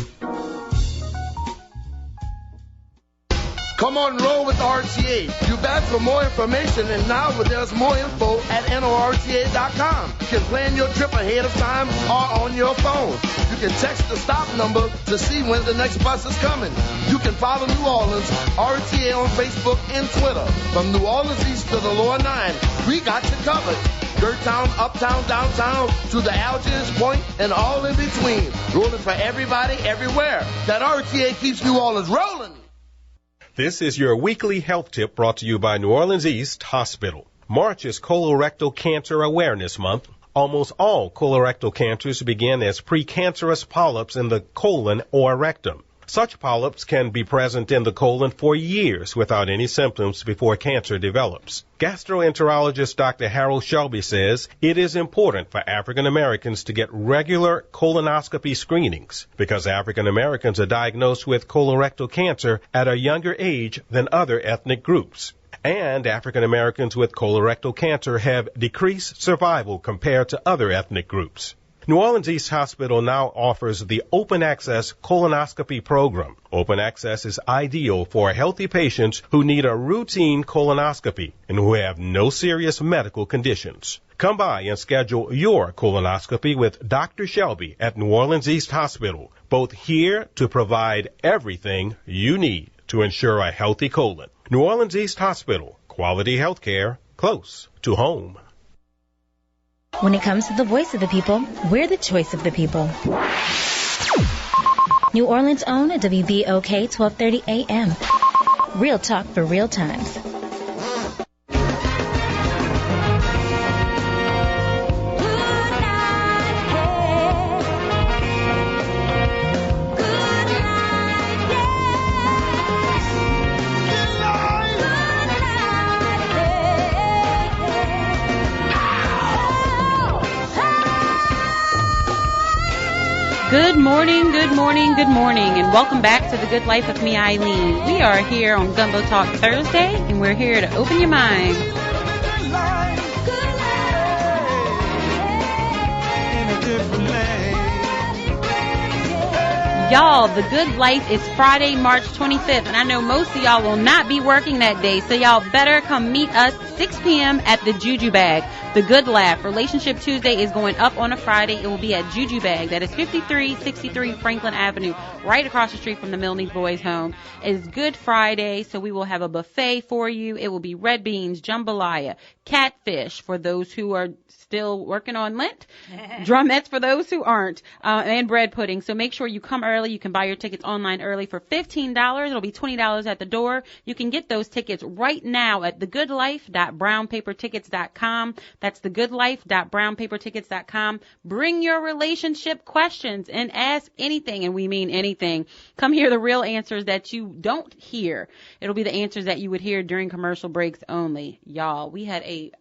Come on, roll with RTA. You bet for more information, and now there's more info at NORTA.com. You can plan your trip ahead of time or on your phone. You can text the stop number to see when the next bus is coming. You can follow New Orleans RTA on Facebook and Twitter. From New Orleans East to the Lower 9, we got you covered. Gertown, uptown, downtown, to the Algiers Point, and all in between. Rolling for everybody, everywhere. That RTA keeps New Orleans rolling. This is your weekly health tip brought to you by New Orleans East Hospital. March is Colorectal Cancer Awareness Month. Almost all colorectal cancers begin as precancerous polyps in the colon or rectum. Such polyps can be present in the colon for years without any symptoms before cancer develops. Gastroenterologist Dr. Harold Shelby says it is important for African Americans to get regular colonoscopy screenings because African Americans are diagnosed with colorectal cancer at a younger age than other ethnic groups. And African Americans with colorectal cancer have decreased survival compared to other ethnic groups. New Orleans East Hospital now offers the Open Access Colonoscopy Program. Open Access is ideal for healthy patients who need a routine colonoscopy and who have no serious medical conditions. Come by and schedule your colonoscopy with Dr. Shelby at New Orleans East Hospital, both here to provide everything you need to ensure a healthy colon. New Orleans East Hospital, quality health care close to home. When it comes to the voice of the people, we're the choice of the people. New Orleans' own WBOK 1230 AM. Real talk for real times. Good morning, good morning, good morning, and welcome back to The Good Life with me, Eileen. We are here on Gumbo Talk Thursday, and we're here to open your mind. Y'all, The Good Life is Friday, March 25th, and I know most of y'all will not be working that day, so y'all better come meet us 6 p.m. at the Juju Bag. The Good Laugh Relationship Tuesday is going up on a Friday. It will be at Juju Bag. That is 5363 Franklin Avenue, right across the street from the Milne Boys Home. It is Good Friday, so we will have a buffet for you. It will be red beans, jambalaya, catfish for those who are still working on Lent, drumettes for those who aren't, and bread pudding. So make sure you come early. You can buy your tickets online early for $15. It'll be $20 at the door. You can get those tickets right now at thegoodlife.brownpapertickets.com. That's thegoodlife.brownpapertickets.com. Bring your relationship questions and ask anything, and we mean anything. Come hear the real answers that you don't hear. It'll be the answers that you would hear during commercial breaks only. Y'all, we had a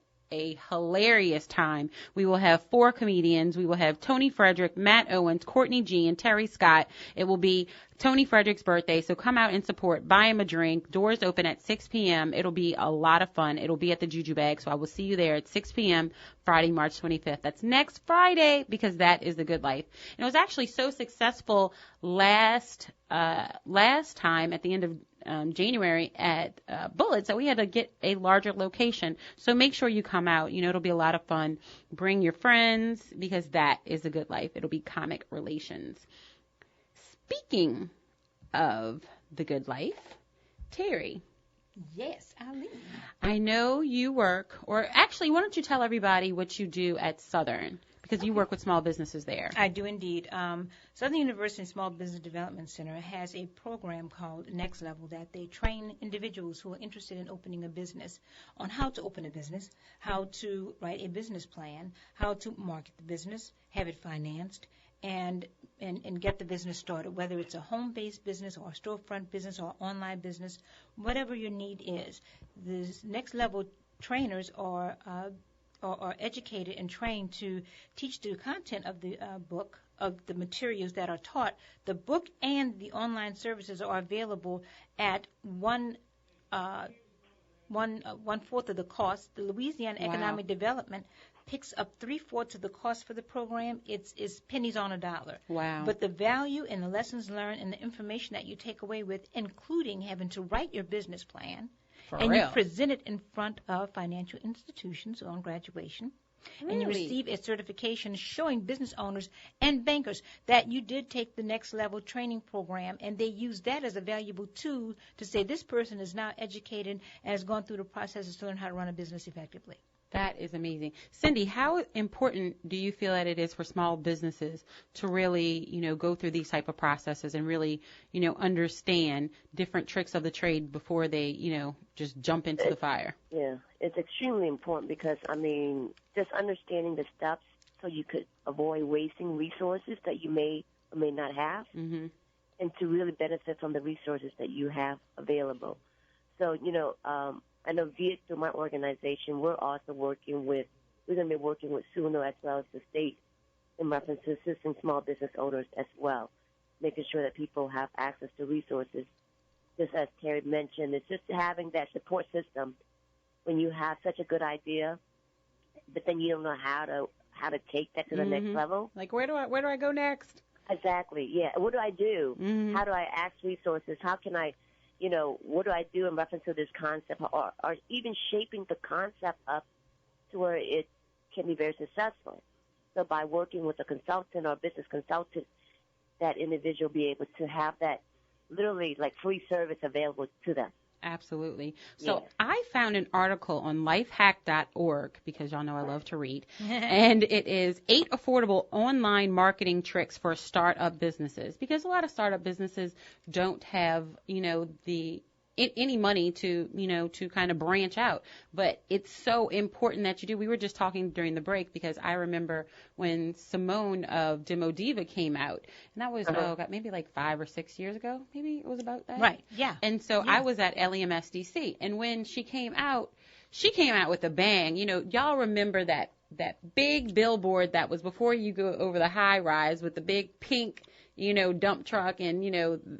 hilarious time. We will have 4 comedians. We will have Tony Frederick, Matt Owens, Courtney G, and Terry Scott. It will be Tony Frederick's birthday, so come out and support. Buy him a drink. Doors open at 6 p.m. It'll be a lot of fun. It'll be at the Juju Bag, so I will see you there at 6 p.m. Friday, March 25th. That's next Friday, because that is The Good Life. And it was actually so successful last time at the end of January at Bullets, that we had to get a larger location. So make sure you come out. You know, it'll be a lot of fun. Bring your friends, because that is The Good Life. It'll be comic relations. Speaking of The Good Life, Terry. Yes, Eileen. I know you work, or actually, why don't you tell everybody what you do at Southern? Because you work with small businesses there. I do indeed. Southern University Small Business Development Center has a program called Next Level that they train individuals who are interested in opening a business on how to open a business, how to write a business plan, how to market the business, have it financed, and get the business started, whether it's a home-based business or a storefront business or online business, whatever your need is. The Next Level trainers are educated and trained to teach the content of the book, of the materials that are taught. The book and the online services are available at one fourth of the cost. The Louisiana Economic Development picks up 3/4 of the cost for the program. It's pennies on a dollar. Wow. But the value and the lessons learned and the information that you take away with, including having to write your business plan, you present it in front of financial institutions on graduation. Really? And you receive a certification showing business owners and bankers that you did take the Next Level training program, and they use that as a valuable tool to say this person is now educated and has gone through the processes to learn how to run a business effectively. That is amazing. Cindy, how important do you feel that it is for small businesses to really, go through these type of processes and really, understand different tricks of the trade before they, just jump into the fire? Yeah, it's extremely important because, just understanding the steps so you could avoid wasting resources that you may or may not have. Mm-hmm. and to really benefit from the resources that you have available. So, I know via through my organization, we're going to be working with SUNO as well as the state in reference to assisting small business owners as well, making sure that people have access to resources. Just as Terry mentioned, it's just having that support system when you have such a good idea, but then you don't know how to take that to the next level. Like, where do I go next? Exactly, yeah. What do I do? How do I ask resources? How can I, what do I do in reference to this concept, or even shaping the concept up to where it can be very successful? So by working with a consultant or business consultant, that individual will be able to have that literally like free service available to them. Absolutely. So I found an article on lifehack.org, because y'all know I love to read, and it is 8 affordable online marketing tricks for startup businesses, because a lot of startup businesses don't have, any money to kind of branch out. But it's so important that you do. We were just talking during the break, because I remember when Simone of Demo Diva came out, and that was, maybe like 5 or 6 years ago. Maybe it was about that. Right, yeah. And so I was at LEMSDC, and when she came out with a bang. Y'all remember that big billboard that was before you go over the high rise with the big pink dump truck and,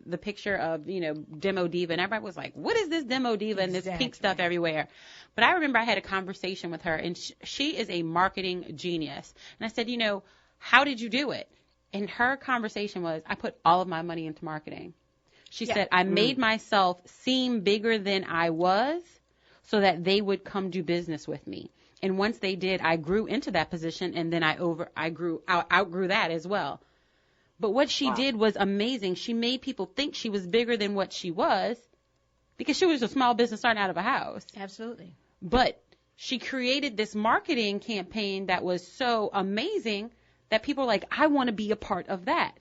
the picture of, Demo Diva. And everybody was like, what is this Demo Diva and this pink stuff everywhere? But I remember I had a conversation with her, and she is a marketing genius. And I said, how did you do it? And her conversation was, I put all of my money into marketing. She said, I made myself seem bigger than I was so that they would come do business with me. And once they did, I grew into that position, and then I outgrew that as well. But what she did was amazing. She made people think she was bigger than what she was, because she was a small business starting out of a house. Absolutely. But she created this marketing campaign that was so amazing that people are like, I want to be a part of that.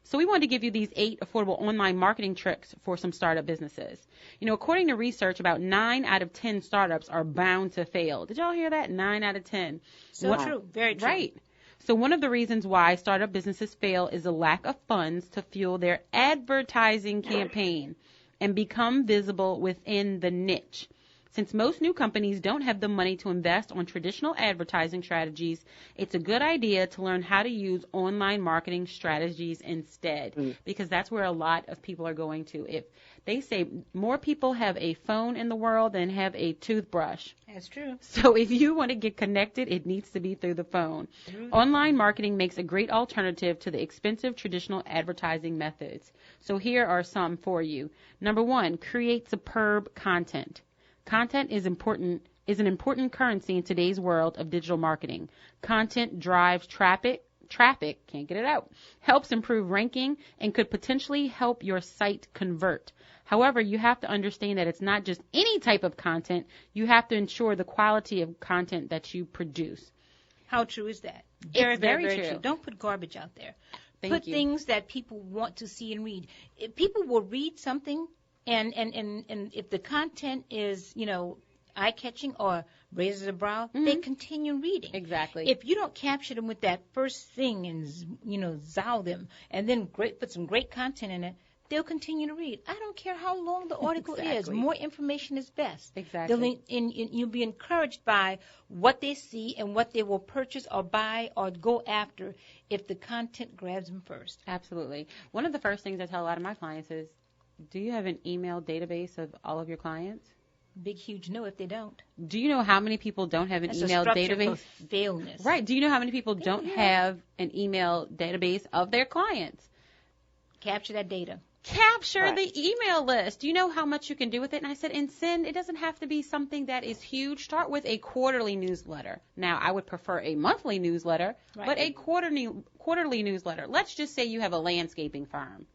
So we wanted to give you these 8 affordable online marketing tricks for some startup businesses. According to research, about 9 out of 10 startups are bound to fail. Did y'all hear that? 9 out of 10. So true. Very true. Right. So one of the reasons why startup businesses fail is a lack of funds to fuel their advertising campaign and become visible within the niche. Since most new companies don't have the money to invest on traditional advertising strategies, it's a good idea to learn how to use online marketing strategies instead, because that's where a lot of people are going to. If they say more people have a phone in the world than have a toothbrush. That's true. So if you want to get connected, it needs to be through the phone. Online marketing makes a great alternative to the expensive traditional advertising methods. So here are some for you. Number 1, create superb content. Content is an important currency in today's world of digital marketing. Content drives traffic, can't get it out, helps improve ranking, and could potentially help your site convert. However, you have to understand that it's not just any type of content. You have to ensure the quality of content that you produce. How true is that? It's very true. Don't put garbage out there. Put things that people want to see and read. If people will read something, and if the content is, eye-catching or raises a brow, they continue reading. Exactly. If you don't capture them with that first thing and, zow them, and then put some great content in it, they'll continue to read. I don't care how long the article is. More information is best. Exactly. And you'll be encouraged by what they see and what they will purchase or buy or go after if the content grabs them first. Absolutely. One of the first things I tell a lot of my clients is, do you have an email database of all of your clients? Big, huge no if they don't. Do you know how many people don't have an email database? For failness. Right. Do you know how many people don't have an email database of their clients? Capture that data. Capture the email list. Do you know how much you can do with it? And I said, and send. It doesn't have to be something that is huge. Start with a quarterly newsletter. Now, I would prefer a monthly newsletter, but a quarterly newsletter. Let's just say you have a landscaping firm.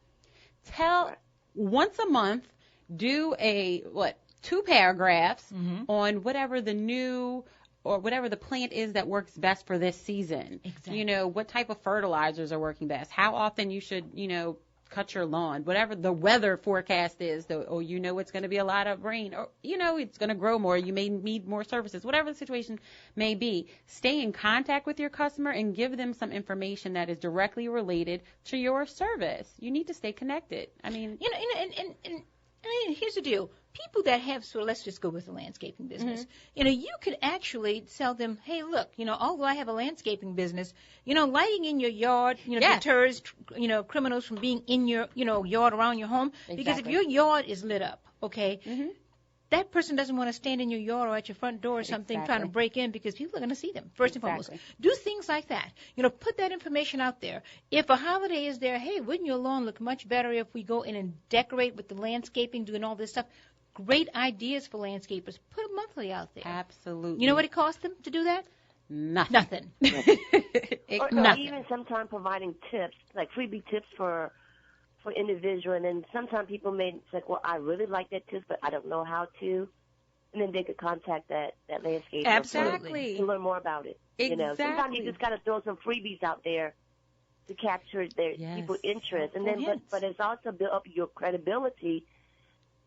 Once a month, do 2 paragraphs on whatever the new or whatever the plant is that works best for this season. Exactly. What type of fertilizers are working best, how often you should, cut your lawn, whatever the weather forecast is, you know it's going to be a lot of rain, or you know it's going to grow more, you may need more services, whatever the situation may be. Stay in contact with your customer and give them some information that is directly related to your service. You need to stay connected. I mean, and here's the deal. People that have, so let's just go with the landscaping business. You could actually tell them, hey, look, although I have a landscaping business, lighting in your yard, deters, criminals from being in your, yard around your home. Exactly. Because if your yard is lit up, okay, that person doesn't want to stand in your yard or at your front door or something trying to break in because people are going to see them, first and foremost. Do things like that. Put that information out there. If a holiday is there, hey, wouldn't your lawn look much better if we go in and decorate with the landscaping, doing all this stuff? Great ideas for landscapers. Put a monthly out there. Absolutely. You know what it costs them to do that? Nothing. Or even sometimes providing tips, like freebie tips for individual, and then sometimes people may say, well, I really like that tip, but I don't know how to. And then they could contact that landscaper. Absolutely. To learn more about it. Exactly. Sometimes you just got to throw some freebies out there to capture their people's interest. And then, but it's also build up your credibility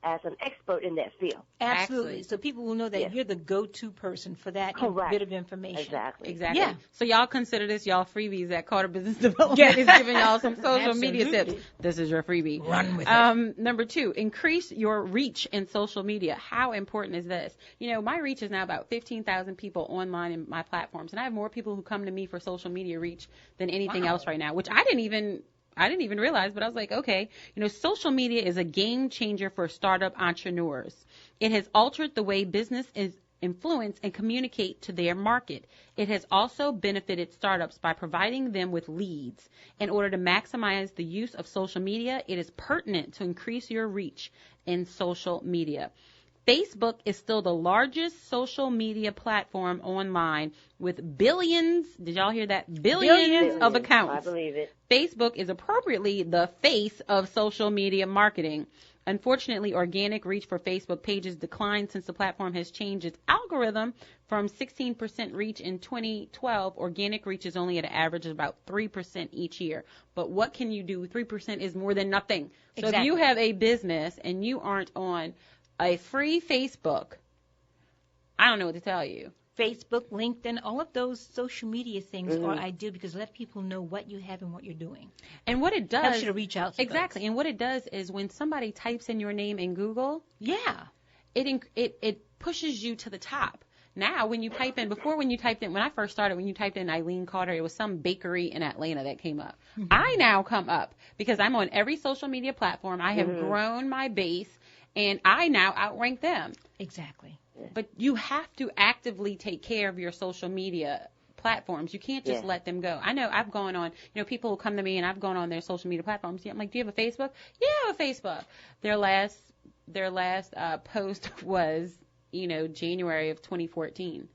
as an expert in that field. Absolutely. So people will know that you're the go-to person for that bit of information. Exactly. Yeah. So y'all consider this y'all freebies at Carter Business Development is giving y'all some social media tips. This is your freebie. Run with it. Number 2, increase your reach in social media. How important is this? My reach is now about 15,000 people online in my platforms, and I have more people who come to me for social media reach than anything else right now, which I didn't even realize, but I was like, okay, social media is a game changer for startup entrepreneurs. It has altered the way business is influence and communicate to their market. It has also benefited startups by providing them with leads. In order to maximize the use of social media, it is pertinent to increase your reach in social media. Facebook is still the largest social media platform online with billions, did y'all hear that? Billions of accounts. I believe it. Facebook is appropriately the face of social media marketing. Unfortunately, organic reach for Facebook pages declined since the platform has changed its algorithm from 16% reach in 2012. Organic reach is only at an average of about 3% each year. But what can you do? 3% is more than nothing. So if you have a business and you aren't on a free Facebook, I don't know what to tell you. Facebook, LinkedIn, all of those social media things are ideal because let people know what you have and what you're doing. And what it does, helps you to reach out to exactly. folks. And what it does is when somebody types in your name in Google, it pushes you to the top. Now, when you type in, when I first started, when you typed in Eileen Carter, it was some bakery in Atlanta that came up. I now come up because I'm on every social media platform. I have grown my base, and I now outrank them. Exactly. But you have to actively take care of your social media platforms. You can't just let them go. I know I've gone on, people will come to me and I've gone on their social media platforms. I'm like, do you have a Facebook? Yeah, I have a Facebook. Their last post was, January of 2014.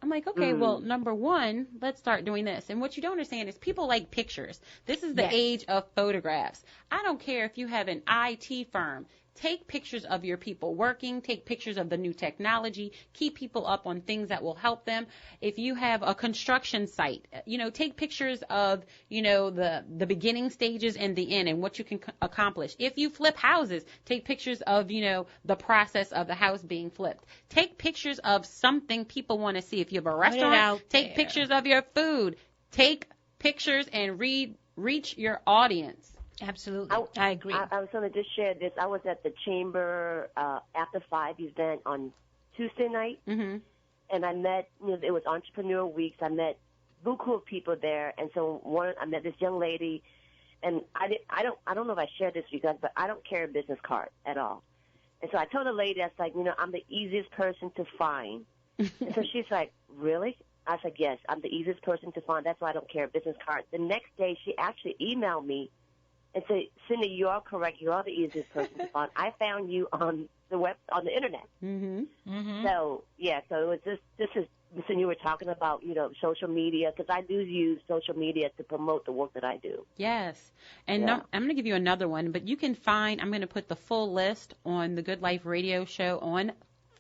I'm like, okay, well, number one, let's start doing this. And what you don't understand is people like pictures. This is the age of photographs. I don't care if you have an IT firm. Take pictures of your people working. Take pictures of the new technology. Keep people up on things that will help them. If you have a construction site, take pictures of, the beginning stages and the end and what you can accomplish. If you flip houses, take pictures of, the process of the house being flipped. Take pictures of something people want to see. If you have a restaurant, take pictures of your food. Take pictures and reach your audience. Absolutely. I agree. I was going to just share this. I was at the Chamber After 5 event on Tuesday night, and I met, it was Entrepreneur Weeks. I met buku of people there, and so I met this young lady, and I don't know if I shared this with you guys, but I don't carry a business card at all. And so I told the lady, I was like, I'm the easiest person to find. And so she's like, really? I said, yes, I'm the easiest person to find. That's why I don't carry a business card. The next day, she actually emailed me and said, Cindy, you are correct. You are the easiest person to find. I found you on the internet. So, so it was this is, listen, you were talking about, social media, because I do use social media to promote the work that I do. Yes. And I'm going to give you another one, but you can find, I'm going to put the full list on the Good Life Radio Show on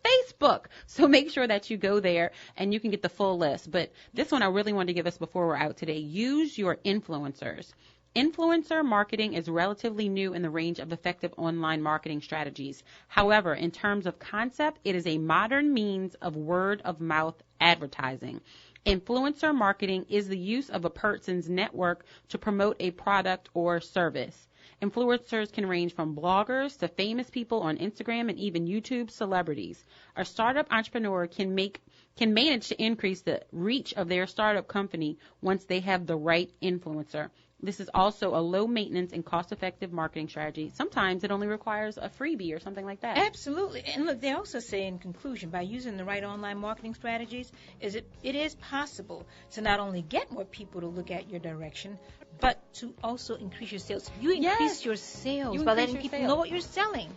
Facebook. So make sure that you go there and you can get the full list. But this one I really wanted to give us before we're out today. Use your influencers. Influencer marketing is relatively new in the range of effective online marketing strategies. However, in terms of concept, it is a modern means of word-of-mouth advertising. Influencer marketing is the use of a person's network to promote a product or service. Influencers can range from bloggers to famous people on Instagram and even YouTube celebrities. A startup entrepreneur can manage to increase the reach of their startup company once they have the right influencer. This is also a low-maintenance and cost-effective marketing strategy. Sometimes it only requires a freebie or something like that. Absolutely. And look, they also say in conclusion, by using the right online marketing strategies, it is possible to not only get more people to look at your direction, but to also increase your sales. You increase your sales by letting people know what you're selling.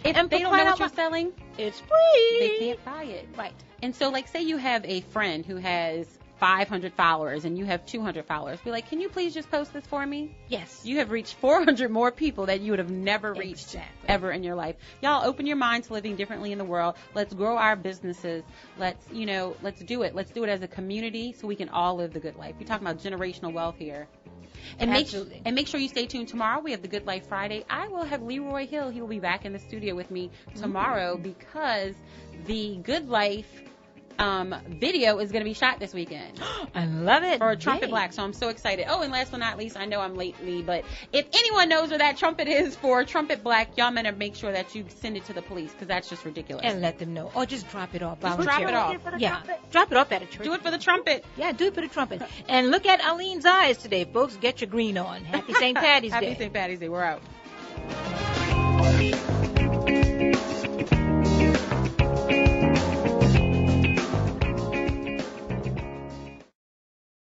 If they don't know what you're selling, it's free. They can't buy it. Right. And so, like, say you have a friend who has 500 followers and you have 200 followers. Be like, can you please just post this for me? Yes. You have reached 400 more people that you would have never reached ever in your life. Y'all, open your minds to living differently in the world. Let's grow our businesses. Let's do it. Let's do it as a community so we can all live the good life. We're talking about generational wealth here. And make sure you stay tuned tomorrow. We have the Good Life Friday. I will have Leroy Hill. He will be back in the studio with me tomorrow because the Good Life video is going to be shot this weekend. I love it. For Trumpet Black, so I'm so excited. Oh, and last but not least, I know I'm lately, but if anyone knows where that trumpet is for Trumpet Black, y'all better make sure that you send it to the police because that's just ridiculous. And let them know. Or just drop it off. Just drop it off. Yeah. Drop it off at a church. Do it for the trumpet. Yeah, do it for the trumpet. And look at Eileen's eyes today, folks. Get your green on. Happy St. Patty's Day. Happy St. Patty's Day. We're out.